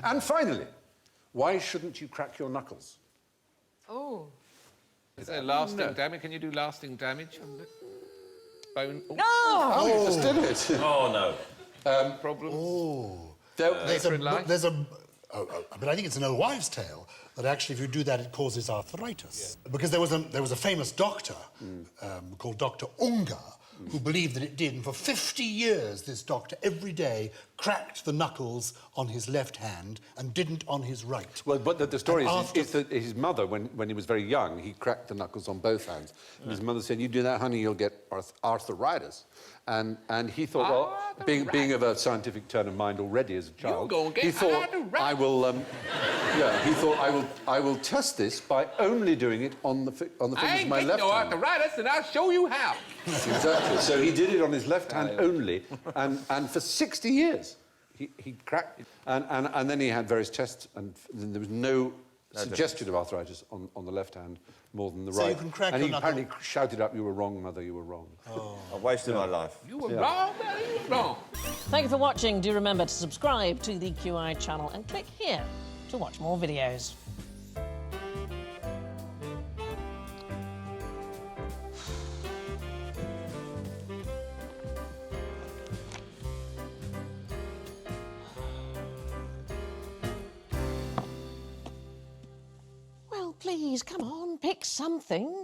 And finally, why shouldn't you crack your knuckles? Oh. Is there lasting damage? Can you do lasting damage on the bone? No! Oh, you just did it. Oh, no. Problems? Oh. There's a but I think it's an old wives' tale that actually, if you do that, it causes arthritis. Yeah. Because there was a famous doctor called Dr. Unger who believed that it did, and for 50 years, this doctor every day cracked the knuckles on his left hand and didn't on his right. Well, but the story is that his mother, when he was very young, he cracked the knuckles on both hands. And his mother said, "You do that, honey, you'll get arthritis." And he thought, well, being of a scientific turn of mind already as a child, he thought, I will test this by only doing it on the fingers of my left hand. I ain't arthritis, and I'll show you how. Exactly. So he did it on his left hand only, and for 60 years he cracked it. And then he had various tests, and there was no suggestion of arthritis on the left hand more than the right. So you can crack and your he knuckle. apparently shouted up, "You were wrong, Mother, you were wrong." Oh. I wasted my life. You were wrong, man, you were wrong. Thank you for watching. Do remember to subscribe to the QI channel and click here to watch more videos. Well, please, come on, pick something.